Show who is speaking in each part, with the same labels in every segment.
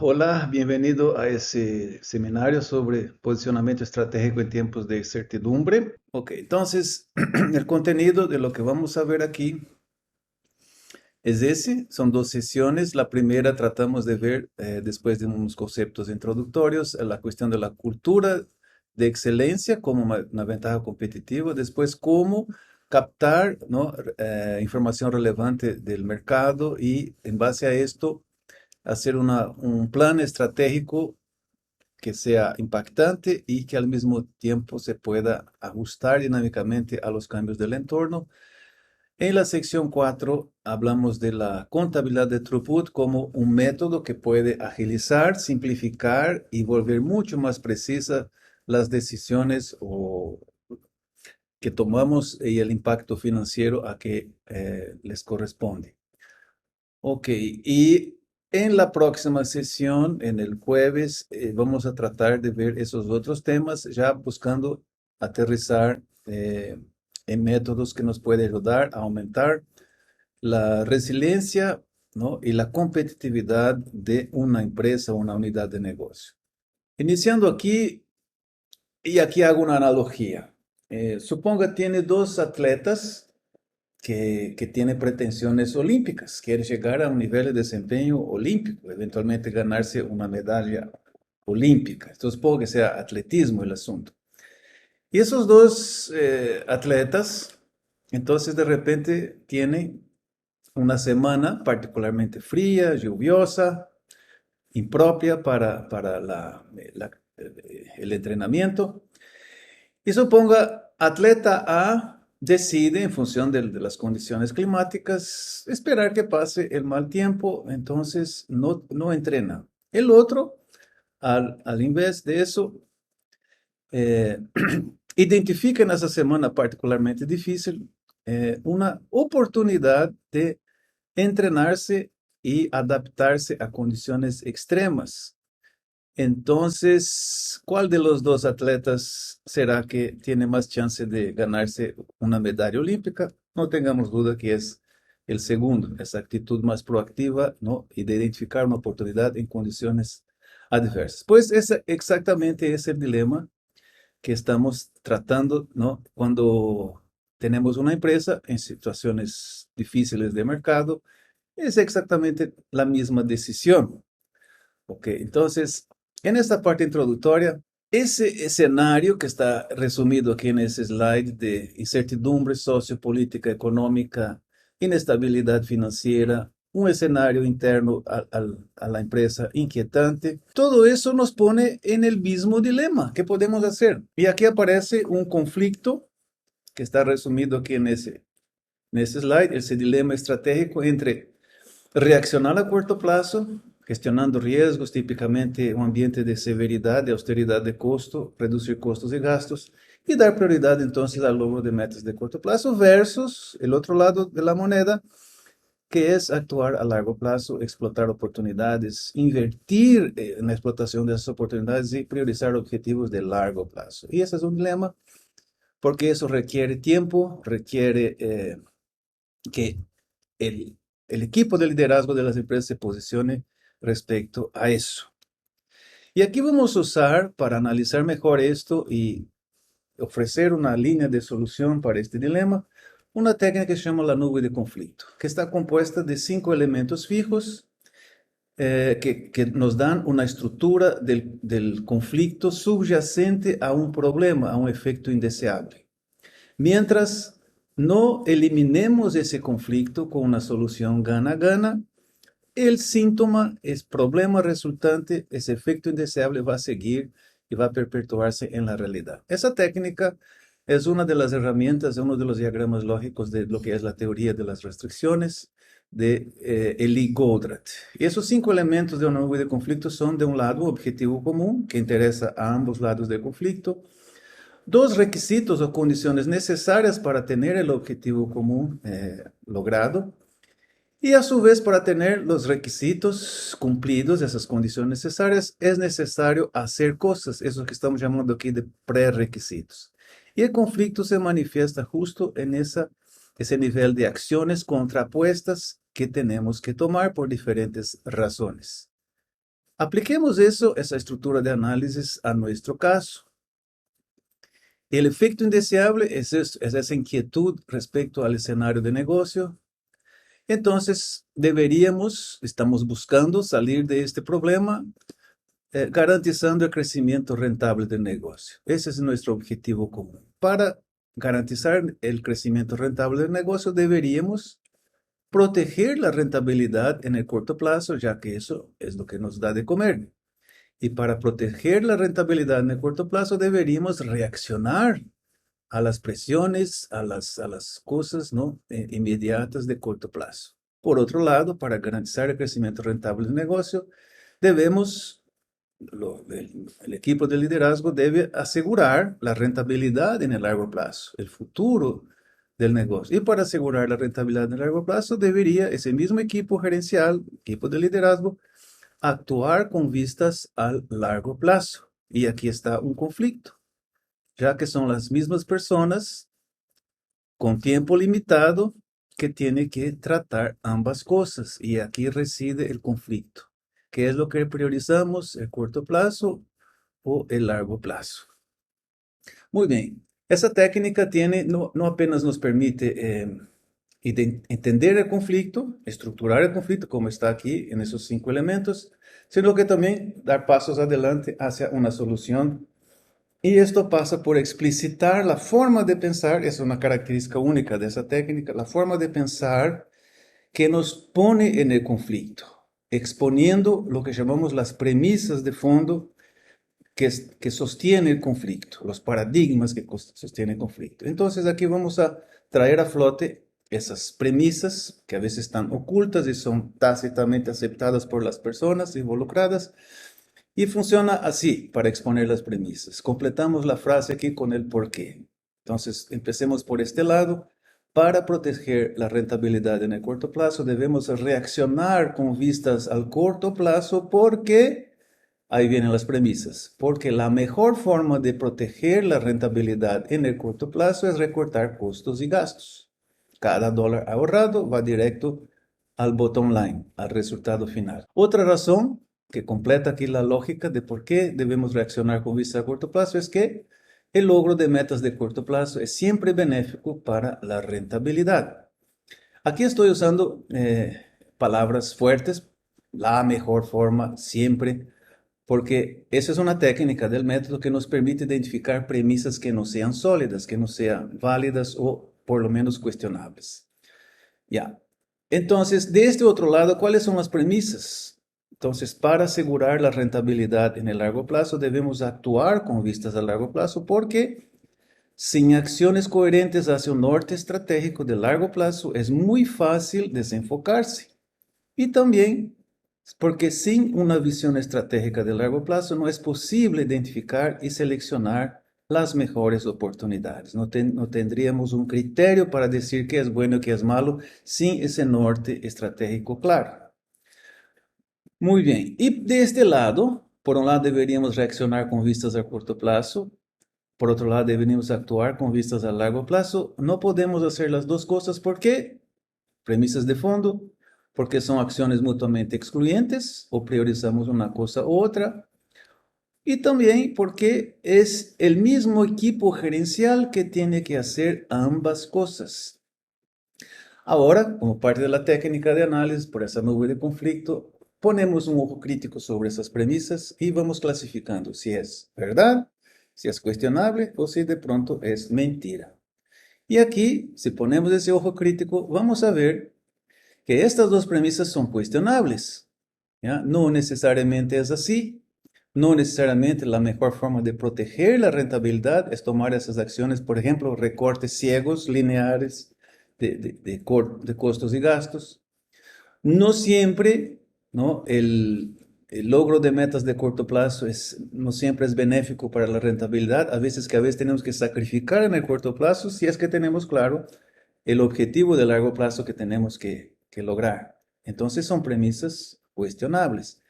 Speaker 1: Hola, bienvenido a ese seminario sobre posicionamiento estratégico en tiempos de incertidumbre. Ok, entonces el contenido de lo que vamos a ver aquí es ese. Son dos sesiones. La primera tratamos de ver, después de unos conceptos introductorios, la cuestión de la cultura de excelencia como una ventaja competitiva. Después, cómo captar, ¿no? Información relevante del mercado y en base a esto hacer un plan estratégico que sea impactante y que al mismo tiempo se pueda ajustar dinámicamente a los cambios del entorno. En la sección 4 hablamos de la contabilidad de throughput como un método que puede agilizar, simplificar y volver mucho más precisas las decisiones que tomamos y el impacto financiero a que les corresponde. Ok, y en la próxima sesión, en el jueves, vamos a tratar de ver esos otros temas, ya buscando aterrizar en métodos que nos pueden ayudar a aumentar la resiliencia, ¿no? Y la competitividad de una empresa o una unidad de negocio. Iniciando aquí, y aquí hago una analogía. Suponga tiene dos atletas que tiene pretensiones olímpicas, quiere llegar a un nivel de desempeño olímpico, eventualmente ganarse una medalla olímpica. Entonces, supongo que sea atletismo el asunto. Y esos dos atletas, entonces de repente tienen una semana particularmente fría, lluviosa, impropia para el entrenamiento. Y suponga, atleta A decide, en función de las condiciones climáticas, esperar que pase el mal tiempo, entonces no entrena. El otro, al invés de eso, eh, identifica en esa semana particularmente difícil una oportunidad de entrenarse y adaptarse a condiciones extremas. Entonces, ¿cuál de los dos atletas será que tiene más chance de ganarse una medalla olímpica? No tengamos duda que es el segundo, esa actitud más proactiva, ¿no? Y de identificar una oportunidad en condiciones adversas. Pues exactamente es el dilema que estamos tratando, ¿no? Cuando tenemos una empresa en situaciones difíciles de mercado, es exactamente la misma decisión. Ok, entonces, en esta parte introductoria, ese escenario que está resumido aquí en ese slide de incertidumbre sociopolítica, económica, inestabilidad financiera, un escenario interno a la empresa inquietante, todo eso nos pone en el mismo dilema. ¿Qué podemos hacer? Y aquí aparece un conflicto que está resumido aquí en ese slide, ese dilema estratégico entre reaccionar a corto plazo, gestionando riesgos, típicamente un ambiente de severidad, de austeridad de costo, reducir costos y gastos, y dar prioridad entonces al logro de metas de corto plazo, versus el otro lado de la moneda, que es actuar a largo plazo, explotar oportunidades, invertir en la explotación de esas oportunidades y priorizar objetivos de largo plazo. Y ese es un dilema porque eso requiere tiempo, requiere que el, el equipo de liderazgo de las empresas se posicione respecto a eso. Y aquí vamos a usar, para analizar mejor esto y ofrecer una línea de solución para este dilema, una técnica que se llama la nube de conflicto, que está compuesta de 5 elementos fijos que nos dan una estructura del conflicto subyacente a un problema, a un efecto indeseable. Mientras no eliminemos ese conflicto con una solución gana-gana, el síntoma, es problema resultante, ese efecto indeseable va a seguir y va a perpetuarse en la realidad. Esa técnica es una de las herramientas, uno de los diagramas lógicos de lo que es la teoría de las restricciones de Elie Goldratt. Y esos 5 elementos de una nube de conflicto son, de un lado, objetivo común, que interesa a ambos lados del conflicto; dos, requisitos o condiciones necesarias para tener el objetivo común logrado; y a su vez, para tener los requisitos cumplidos, esas condiciones necesarias, es necesario hacer cosas, eso que estamos llamando aquí de prerequisitos. Y el conflicto se manifiesta justo en ese nivel de acciones contrapuestas que tenemos que tomar por diferentes razones. Apliquemos eso, esa estructura de análisis a nuestro caso. El efecto indeseable es esa inquietud respecto al escenario de negocio. Entonces, estamos buscando salir de este problema garantizando el crecimiento rentable del negocio. Ese es nuestro objetivo común. Para garantizar el crecimiento rentable del negocio, deberíamos proteger la rentabilidad en el corto plazo, ya que eso es lo que nos da de comer. Y para proteger la rentabilidad en el corto plazo, deberíamos reaccionar a las presiones, a las cosas, ¿no? Inmediatas de corto plazo. Por otro lado, para garantizar el crecimiento rentable del negocio, el equipo de liderazgo debe asegurar la rentabilidad en el largo plazo, el futuro del negocio. Y para asegurar la rentabilidad en el largo plazo, debería ese mismo equipo gerencial, equipo de liderazgo, actuar con vistas al largo plazo. Y aquí está un conflicto, ya que son las mismas personas con tiempo limitado que tienen que tratar ambas cosas. Y aquí reside el conflicto. ¿Qué es lo que priorizamos, el corto plazo o el largo plazo? Muy bien, esa técnica no apenas nos permite entender el conflicto, estructurar el conflicto, como está aquí en esos 5 elementos, sino que también dar pasos adelante hacia una solución. Y esto pasa por explicitar la forma de pensar, es una característica única de esa técnica, la forma de pensar que nos pone en el conflicto, exponiendo lo que llamamos las premisas de fondo que sostiene el conflicto, los paradigmas que sostienen el conflicto. Entonces aquí vamos a traer a flote esas premisas que a veces están ocultas y son tácitamente aceptadas por las personas involucradas. Y funciona así para exponer las premisas. Completamos la frase aquí con el por qué. Entonces, empecemos por este lado. Para proteger la rentabilidad en el corto plazo, debemos reaccionar con vistas al corto plazo porque, ahí vienen las premisas, porque la mejor forma de proteger la rentabilidad en el corto plazo es recortar costos y gastos. Cada dólar ahorrado va directo al bottom line, al resultado final. Otra razón que completa aquí la lógica de por qué debemos reaccionar con vista a corto plazo es que el logro de metas de corto plazo es siempre benéfico para la rentabilidad. Aquí estoy usando palabras fuertes, la mejor forma siempre, porque esa es una técnica del método que nos permite identificar premisas que no sean sólidas, que no sean válidas o por lo menos cuestionables. Ya. Entonces, de este otro lado, ¿cuáles son las premisas? Entonces, para asegurar la rentabilidad en el largo plazo, debemos actuar con vistas a largo plazo porque sin acciones coherentes hacia un norte estratégico de largo plazo es muy fácil desenfocarse. Y también porque sin una visión estratégica de largo plazo no es posible identificar y seleccionar las mejores oportunidades. No tendríamos un criterio para decir qué es bueno y qué es malo sin ese norte estratégico claro. Muy bien, y de este lado, por un lado deberíamos reaccionar con vistas a corto plazo, por otro lado deberíamos actuar con vistas a largo plazo. No podemos hacer las dos cosas porque premisas de fondo, porque son acciones mutuamente excluyentes o priorizamos una cosa u otra. Y también porque es el mismo equipo gerencial que tiene que hacer ambas cosas. Ahora, como parte de la técnica de análisis por esa nube de conflicto, ponemos un ojo crítico sobre esas premisas y vamos clasificando si es verdad, si es cuestionable o si de pronto es mentira. Y aquí, si ponemos ese ojo crítico, vamos a ver que estas dos premisas son cuestionables. ¿Ya? No necesariamente es así. No necesariamente la mejor forma de proteger la rentabilidad es tomar esas acciones, por ejemplo, recortes ciegos, lineares de costos y gastos. No siempre, ¿no? El logro de metas de corto plazo no siempre es benéfico para la rentabilidad. A veces tenemos que sacrificar en el corto plazo si es que tenemos claro el objetivo de largo plazo que tenemos que lograr. Entonces son premisas cuestionables.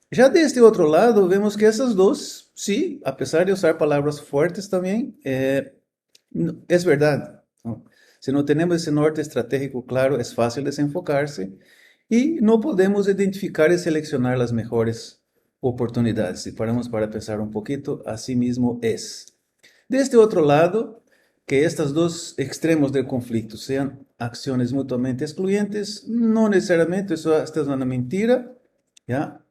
Speaker 1: Ya de este otro lado vemos que esas dos, sí, a pesar de usar palabras fuertes también, es verdad, ¿no? Si no tenemos ese norte estratégico claro, es fácil desenfocarse y no podemos identificar y seleccionar las mejores oportunidades. Si paramos para pensar un poquito, así mismo es. De este otro lado, que estos dos extremos del conflicto sean acciones mutuamente excluyentes, no necesariamente, eso hasta es una mentira, ¿ya?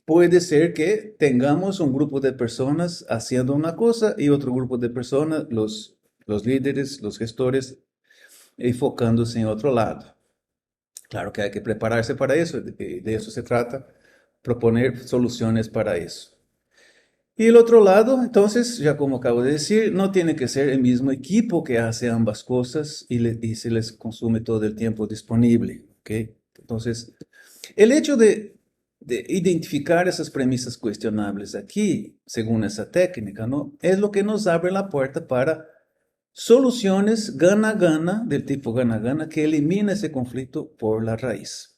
Speaker 1: Puede ser que tengamos un grupo de personas haciendo una cosa y otro grupo de personas, los líderes, los gestores, enfocándose en otro lado. Claro que hay que prepararse para eso, de eso se trata, proponer soluciones para eso. Y el otro lado, entonces, ya como acabo de decir, no tiene que ser el mismo equipo que hace ambas cosas y se les consume todo el tiempo disponible, ¿ok? Entonces, el hecho de identificar esas premisas cuestionables aquí, según esa técnica, ¿no? Es lo que nos abre la puerta para soluciones gana-gana, del tipo gana-gana, que elimina ese conflicto por la raíz.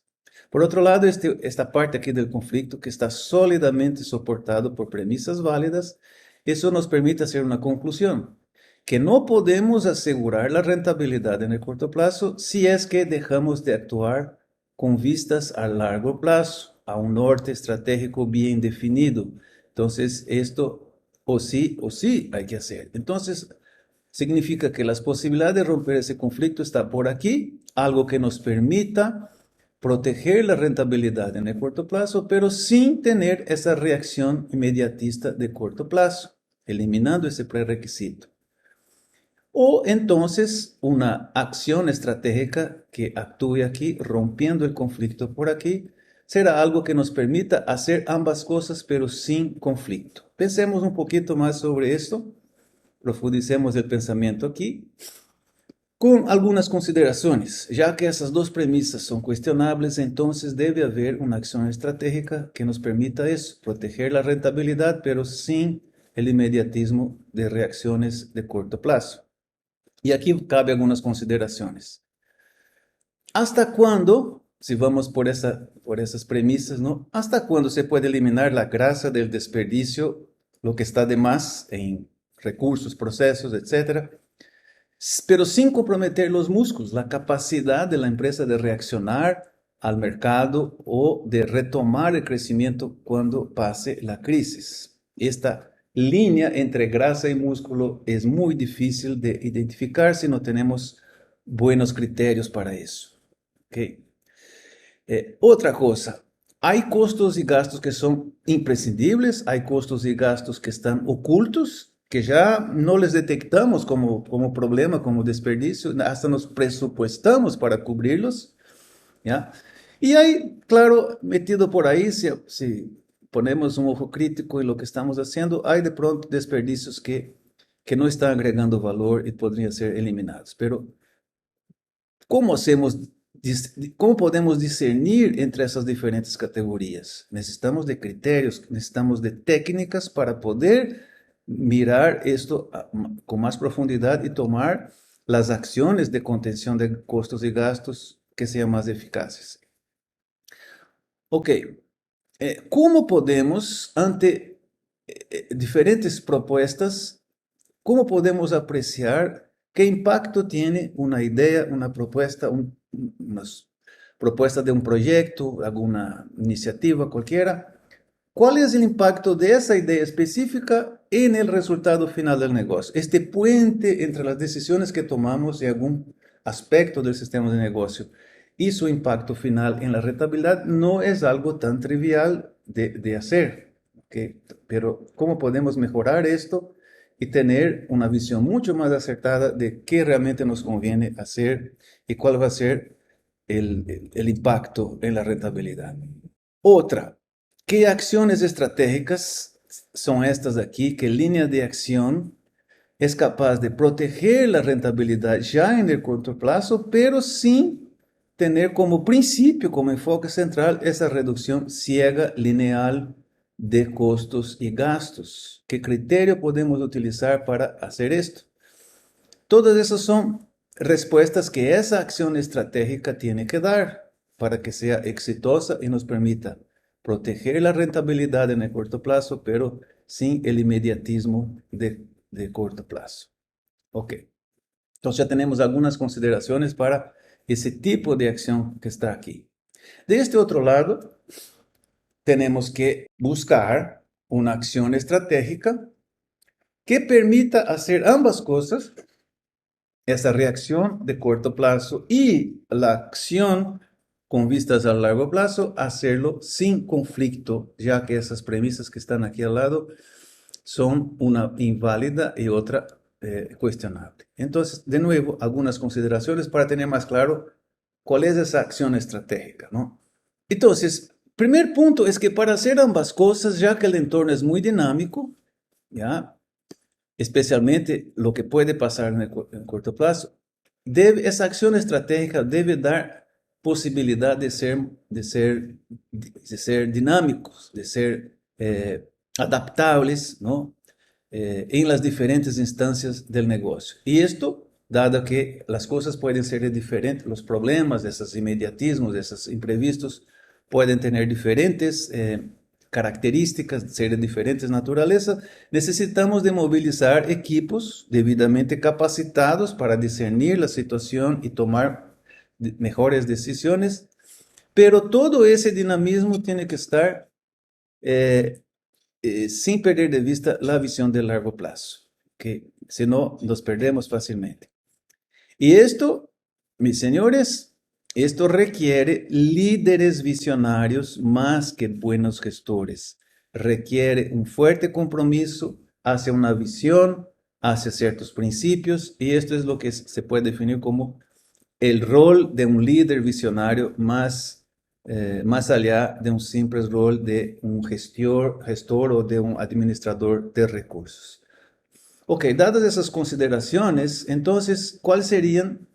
Speaker 1: Por otro lado, esta parte aquí del conflicto que está sólidamente soportado por premisas válidas, eso nos permite hacer una conclusión, que no podemos asegurar la rentabilidad en el corto plazo si es que dejamos de actuar con vistas a largo plazo, a un norte estratégico bien definido. Entonces, esto o sí hay que hacer. Entonces, significa que las posibilidades de romper ese conflicto está por aquí, algo que nos permita proteger la rentabilidad en el corto plazo, pero sin tener esa reacción inmediatista de corto plazo, eliminando ese prerequisito. O entonces una acción estratégica que actúe aquí, rompiendo el conflicto por aquí, será algo que nos permita hacer ambas cosas, pero sin conflicto. Pensemos un poquito más sobre esto, profundicemos el pensamiento aquí, con algunas consideraciones. Ya que esas dos premisas son cuestionables, entonces debe haber una acción estratégica que nos permita eso, proteger la rentabilidad, pero sin el inmediatismo de reacciones de corto plazo. Y aquí cabe algunas consideraciones. ¿Hasta cuándo, si vamos por esas premisas, ¿no? ¿Hasta cuándo se puede eliminar la grasa del desperdicio, lo que está de más en recursos, procesos, etcétera, pero sin comprometer los músculos, la capacidad de la empresa de reaccionar al mercado o de retomar el crecimiento cuando pase la crisis? Esta línea entre grasa y músculo es muy difícil de identificar si no tenemos buenos criterios para eso. ¿Okay? Otra cosa, hay costos y gastos que son imprescindibles, hay costos y gastos que están ocultos, que ya no les detectamos como problema, como desperdicio, hasta nos presupuestamos para cubrirlos, ¿ya? Y hay, claro, metido por ahí, si ponemos un ojo crítico en lo que estamos haciendo, hay de pronto desperdicios que no están agregando valor y podrían ser eliminados. Pero, ¿cómo hacemos, cómo podemos discernir entre esas diferentes categorías? Necesitamos de criterios, necesitamos de técnicas para poder mirar esto con más profundidad y tomar las acciones de contención de costos y gastos que sean más eficaces. Ok, ¿cómo podemos, ante diferentes propuestas, cómo podemos apreciar qué impacto tiene una idea, una propuesta, una propuesta de un proyecto, alguna iniciativa cualquiera? ¿Cuál es el impacto de esa idea específica en el resultado final del negocio? Este puente entre las decisiones que tomamos y algún aspecto del sistema de negocio y su impacto final en la rentabilidad no es algo tan trivial de hacer. ¿Okay? Pero ¿cómo podemos mejorar esto y tener una visión mucho más acertada de qué realmente nos conviene hacer y cuál va a ser el impacto en la rentabilidad? Otra, ¿qué acciones estratégicas son estas de aquí? ¿Qué línea de acción es capaz de proteger la rentabilidad ya en el corto plazo, pero sin tener como principio, como enfoque central, esa reducción ciega, lineal de costos y gastos? ¿Qué criterio podemos utilizar para hacer esto? Todas esas son respuestas que esa acción estratégica tiene que dar para que sea exitosa y nos permita proteger la rentabilidad en el corto plazo, pero sin el inmediatismo de corto plazo. Ok, entonces ya tenemos algunas consideraciones para ese tipo de acción que está aquí. De este otro lado, tenemos que buscar una acción estratégica que permita hacer ambas cosas, esa reacción de corto plazo y la acción con vistas a largo plazo, hacerlo sin conflicto, ya que esas premisas que están aquí al lado son una inválida y otra cuestionable. Entonces, de nuevo, algunas consideraciones para tener más claro cuál es esa acción estratégica, ¿no? Entonces, primer punto es que para hacer ambas cosas, ya que el entorno es muy dinámico, ¿ya? Especialmente lo que puede pasar en corto plazo, esa acción estratégica debe dar posibilidad de ser dinámicos, de ser adaptables, ¿no? En las diferentes instancias del negocio. Y esto, dado que las cosas pueden ser diferentes, los problemas, de esos inmediatismos, de esos imprevistos, pueden tener diferentes características, ser de diferentes naturalezas, necesitamos de movilizar equipos debidamente capacitados para discernir la situación y tomar mejores decisiones, pero todo ese dinamismo tiene que estar sin perder de vista la visión de largo plazo, que si no nos perdemos fácilmente. Y esto, mis señores, esto requiere líderes visionarios más que buenos gestores. Requiere un fuerte compromiso hacia una visión, hacia ciertos principios, y esto es lo que se puede definir como el rol de un líder visionario más allá de un simple rol de un gestor o de un administrador de recursos. Ok, dadas esas consideraciones, entonces, ¿cuáles serían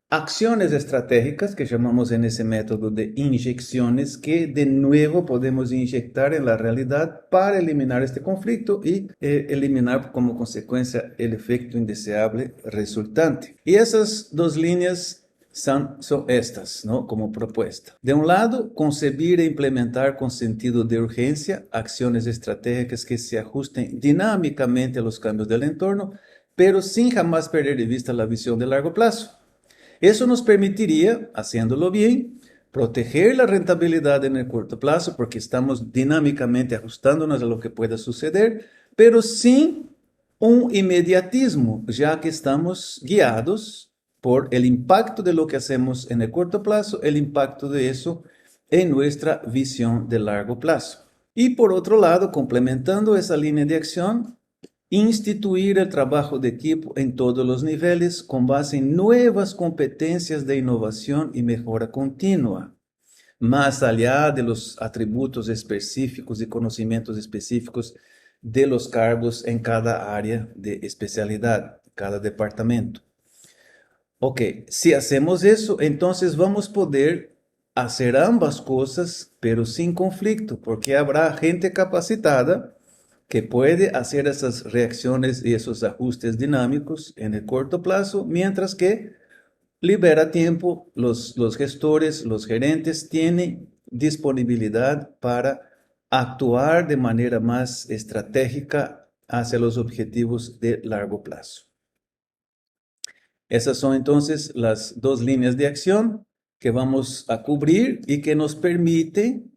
Speaker 1: acciones estratégicas que llamamos en ese método de inyecciones que de nuevo podemos inyectar en la realidad para eliminar este conflicto y eliminar como consecuencia el efecto indeseable resultante? Y esas dos líneas son estas, ¿no? Como propuesta. De un lado, concebir e implementar con sentido de urgencia acciones estratégicas que se ajusten dinámicamente a los cambios del entorno, pero sin jamás perder de vista la visión de largo plazo. Eso nos permitiría, haciéndolo bien, proteger la rentabilidad en el corto plazo porque estamos dinámicamente ajustándonos a lo que pueda suceder, pero sin un inmediatismo, ya que estamos guiados por el impacto de lo que hacemos en el corto plazo, el impacto de eso en nuestra visión de largo plazo. Y por otro lado, complementando esa línea de acción, instituir el trabajo de equipo en todos los niveles con base en nuevas competencias de innovación y mejora continua, más allá de los atributos específicos y conocimientos específicos de los cargos en cada área de especialidad, cada departamento. Ok, si hacemos eso, entonces vamos a poder hacer ambas cosas, pero sin conflicto, porque habrá gente capacitada que puede hacer esas reacciones y esos ajustes dinámicos en el corto plazo, mientras que libera tiempo, los gestores, los gerentes tienen disponibilidad para actuar de manera más estratégica hacia los objetivos de largo plazo. Esas son entonces las dos líneas de acción que vamos a cubrir y que nos permiten,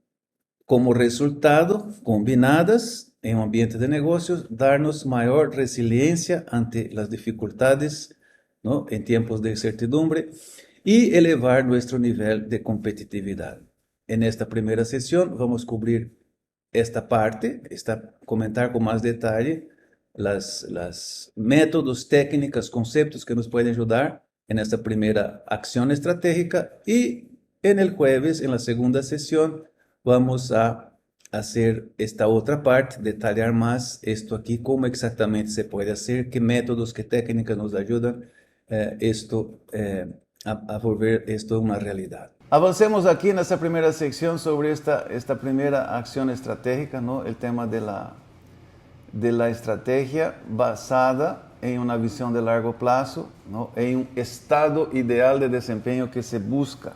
Speaker 1: como resultado, combinadas en un ambiente de negocios, darnos mayor resiliencia ante las dificultades, ¿no? En tiempos de incertidumbre y elevar nuestro nivel de competitividad. En esta primera sesión vamos a cubrir esta parte, comentar con más detalle las métodos, técnicas, conceptos que nos pueden ayudar en esta primera acción estratégica, y en el jueves, en la segunda sesión, vamos a hacer esta otra parte, detallar más esto aquí, cómo exactamente se puede hacer, qué métodos, qué técnicas nos ayudan a volver esto una realidad. Avancemos aquí en esta primera sección sobre esta primera acción estratégica, ¿no? El tema de la estrategia basada en una visión de largo plazo, ¿no? En un estado ideal de desempeño que se busca.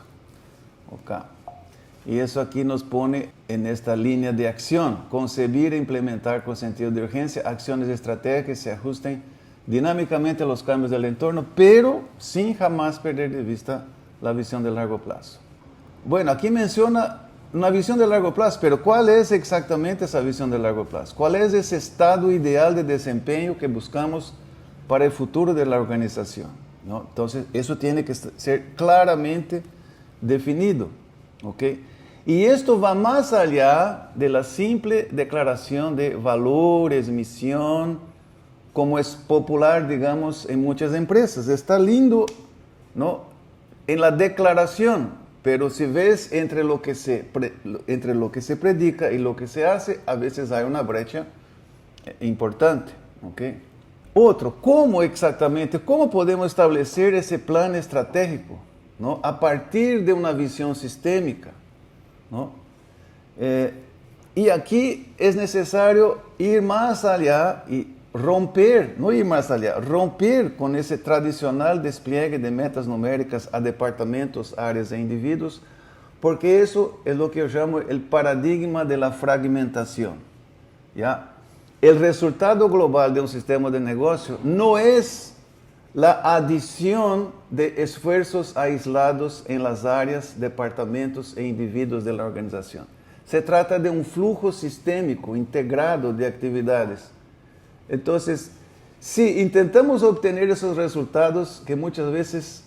Speaker 1: Okay. Y eso aquí nos pone en esta línea de acción: concebir e implementar con sentido de urgencia acciones estratégicas que se ajusten dinámicamente a los cambios del entorno, pero sin jamás perder de vista la visión de largo plazo. Bueno, aquí menciona una visión de largo plazo, pero ¿cuál es exactamente esa visión de largo plazo? ¿Cuál es ese estado ideal de desempeño que buscamos para el futuro de la organización? ¿No? Entonces, eso tiene que ser claramente definido, ¿ok? Y esto va más allá de la simple declaración de valores, misión, como es popular, digamos, en muchas empresas. Está lindo, ¿no?, en la declaración, pero si ves entre lo que se predica y lo que se hace, a veces hay una brecha importante, ¿ok? Otro, ¿cómo exactamente, cómo podemos establecer ese plan estratégico, ¿no?, a partir de una visión sistémica, ¿no? Y aquí es necesario ir más allá y romper, no ir más allá, romper con ese tradicional despliegue de metas numéricas a departamentos, áreas e individuos, porque eso es lo que yo llamo el paradigma de la fragmentación, ¿ya? El resultado global de un sistema de negocio no es la adición de esfuerzos aislados en las áreas, departamentos e individuos de la organización. Se trata de un flujo sistémico, integrado de actividades. Entonces, si intentamos obtener esos resultados que muchas veces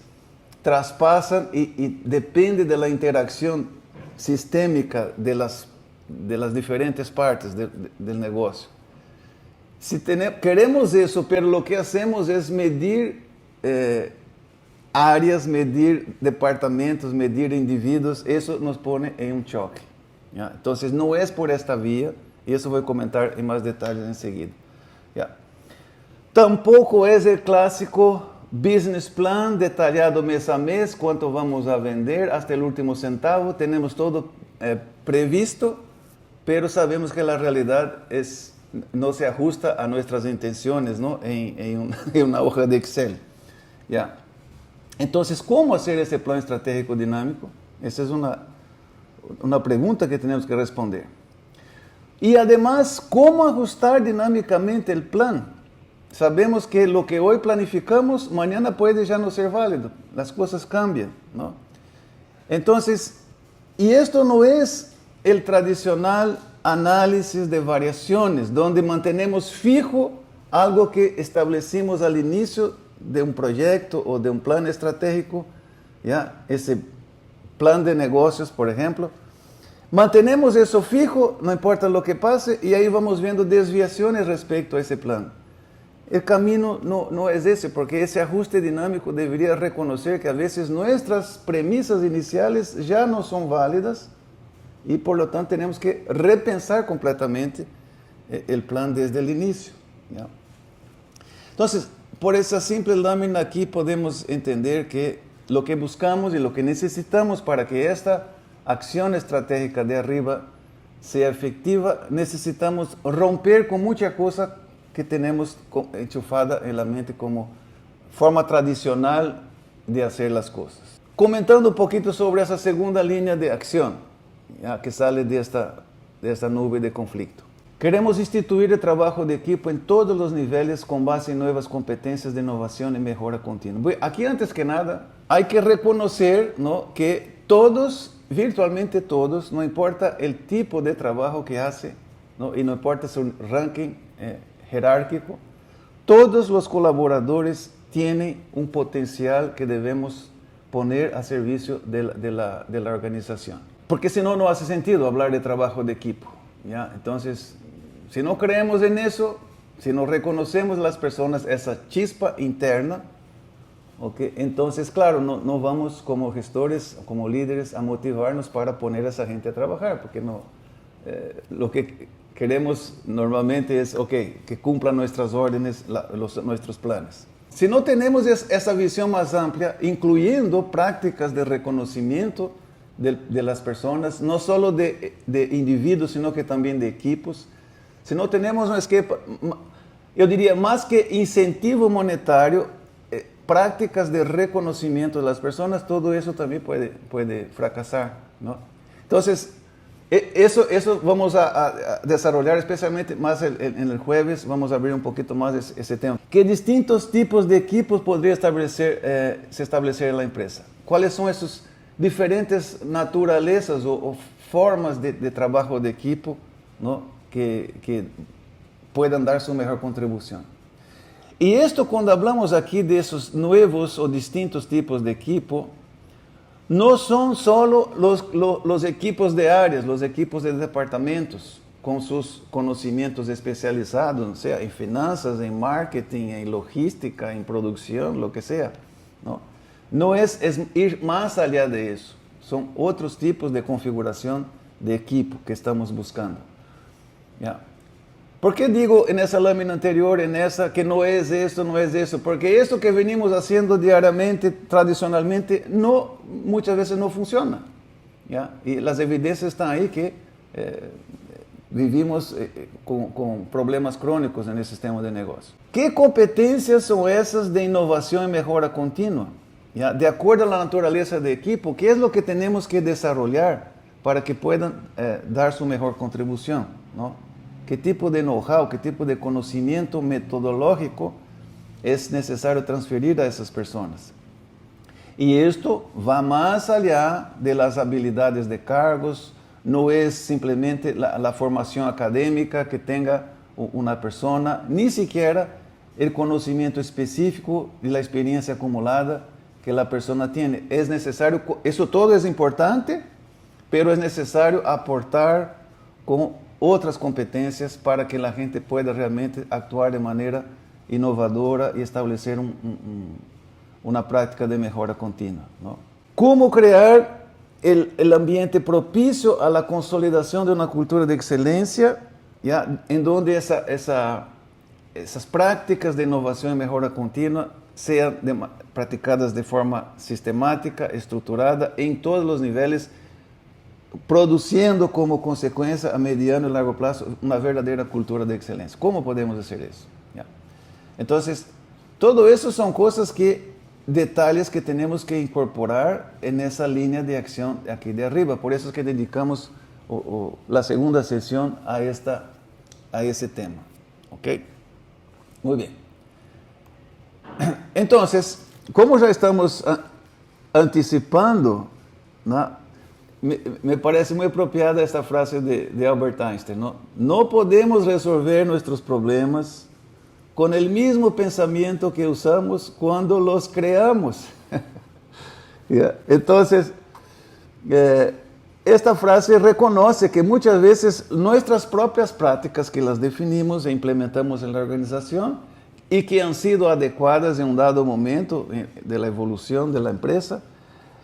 Speaker 1: traspasan y depende de la interacción sistémica de las diferentes partes del negocio. Si queremos eso, pero lo que hacemos es medir áreas, medir departamentos, medir individuos, eso nos pone en un choque, ¿ya? Entonces, no es por esta vía, y eso voy a comentar en más detalles enseguida, ¿ya? Tampoco es el clásico business plan detallado mes a mes, cuánto vamos a vender hasta el último centavo, tenemos todo previsto, pero sabemos que la realidad no se ajusta a nuestras intenciones, ¿no?, en una hoja de Excel, ¿ya? Entonces, ¿cómo hacer ese plan estratégico dinámico? Esa es una pregunta que tenemos que responder. Y además, ¿cómo ajustar dinámicamente el plan? Sabemos que lo que hoy planificamos, mañana puede ya no ser válido. Las cosas cambian, ¿no? Entonces, y esto no es el tradicional análisis de variaciones, donde mantenemos fijo algo que establecimos al inicio de un proyecto o de un plan estratégico, ¿ya? Ese plan de negocios, por ejemplo. Mantenemos eso fijo, no importa lo que pase, y ahí vamos viendo desviaciones respecto a ese plan. El camino no es ese, porque ese ajuste dinámico debería reconocer que a veces nuestras premisas iniciales ya no son válidas y por lo tanto tenemos que repensar completamente el plan desde el inicio, ¿ya? Entonces, por esa simple lámina aquí podemos entender que lo que buscamos y lo que necesitamos para que esta acción estratégica de arriba sea efectiva, necesitamos romper con mucha cosa que tenemos enchufada en la mente como forma tradicional de hacer las cosas. Comentando un poquito sobre esa segunda línea de acción, ¿ya?, que sale de esta nube de conflicto. Queremos instituir el trabajo de equipo en todos los niveles con base en nuevas competencias de innovación y mejora continua. Bueno, aquí antes que nada hay que reconocer, ¿no?, que todos, virtualmente todos, no importa el tipo de trabajo que hace, ¿no?, y no importa su ranking jerárquico, todos los colaboradores tienen un potencial que debemos poner a servicio de la organización. Porque si no, no hace sentido hablar de trabajo de equipo, ¿ya? Entonces, si no creemos en eso, si no reconocemos las personas esa chispa interna, ¿okay?, entonces, claro, no vamos como gestores, como líderes, a motivarnos para poner a esa gente a trabajar, porque lo que queremos normalmente es, que cumplan nuestras órdenes, nuestros planes. Si no tenemos esa visión más amplia, incluyendo prácticas de reconocimiento de las personas, no solo de individuos, sino que también de equipos, si no tenemos un esquema, yo diría, más que incentivo monetario, prácticas de reconocimiento de las personas, todo eso también puede fracasar, ¿no? Entonces, eso vamos a desarrollar especialmente más en el jueves, vamos a abrir un poquito más ese tema. ¿Qué distintos tipos de equipos podría se establecer en la empresa? ¿Cuáles son esos diferentes naturalezas o formas de trabajo de equipo, ¿no? que puedan dar su mejor contribución. Y esto, cuando hablamos aquí de esos nuevos o distintos tipos de equipo, no son solo los equipos de áreas, los equipos de departamentos, con sus conocimientos especializados, sea en finanzas, en marketing, en logística, en producción, lo que sea. No es ir más allá de eso. Son otros tipos de configuración de equipo que estamos buscando. ¿Ya? ¿Por qué digo en esa lámina anterior, en esa, que no es esto, no es eso? Porque esto que venimos haciendo diariamente, tradicionalmente, muchas veces no funciona. ¿Ya? Y las evidencias están ahí que vivimos con problemas crónicos en el sistema de negocio. ¿Qué competencias son esas de innovación y mejora continua? ¿Ya? De acuerdo a la naturaleza de equipo, ¿qué es lo que tenemos que desarrollar para que puedan dar su mejor contribución? ¿No? ¿Qué tipo de know-how, qué tipo de conocimiento metodológico es necesario transferir a esas personas? Y esto va más allá de las habilidades de cargos, no es simplemente la formación académica que tenga una persona, ni siquiera el conocimiento específico y la experiencia acumulada que la persona tiene. Es necesario, eso todo es importante, pero es necesario aportar con otras competencias para que la gente pueda realmente actuar de manera innovadora y establecer una práctica de mejora continua, ¿no? ¿Cómo crear el ambiente propicio a la consolidación de una cultura de excelencia, ¿ya? En donde esas prácticas de innovación y mejora continua sean practicadas de forma sistemática, estructurada, en todos los niveles, produciendo como consecuencia a mediano y largo plazo una verdadera cultura de excelencia? ¿Cómo podemos hacer eso? ¿Ya? Entonces, todo eso son cosas detalles que tenemos que incorporar en esa línea de acción aquí de arriba. Por eso es que dedicamos la segunda sesión a ese tema. ¿Ok? Muy bien. Entonces, como ya estamos anticipando, ¿no? Me parece muy apropiada esta frase de Albert Einstein, ¿no? No podemos resolver nuestros problemas con el mismo pensamiento que usamos cuando los creamos. ¿Ya? Entonces, esta frase reconoce que muchas veces nuestras propias prácticas que las definimos e implementamos en la organización y que han sido adecuadas en un dado momento de la evolución de la empresa,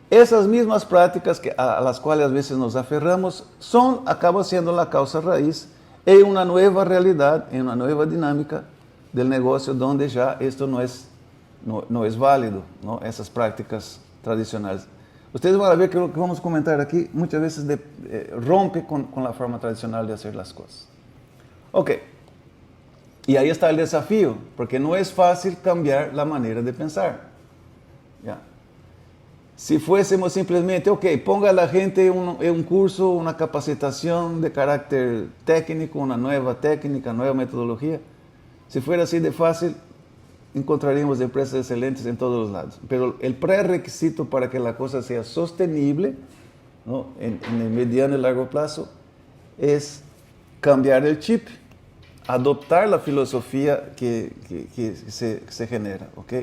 Speaker 1: esas mismas prácticas a las cuales a veces nos aferramos acaban siendo la causa raíz en una nueva realidad, en una nueva dinámica del negocio donde ya esto no es válido, ¿no? Esas prácticas tradicionales. Ustedes van a ver que lo que vamos a comentar aquí muchas veces rompe con la forma tradicional de hacer las cosas. Ok. Y ahí está el desafío, porque no es fácil cambiar la manera de pensar. ¿Ya? Si fuésemos simplemente, ok, ponga a la gente en un curso, una capacitación de carácter técnico, una nueva técnica, nueva metodología, si fuera así de fácil, encontraríamos empresas excelentes en todos los lados. Pero el prerequisito para que la cosa sea sostenible, ¿no? en el mediano y largo plazo, es cambiar el chip, adoptar la filosofía que se genera, ¿ok?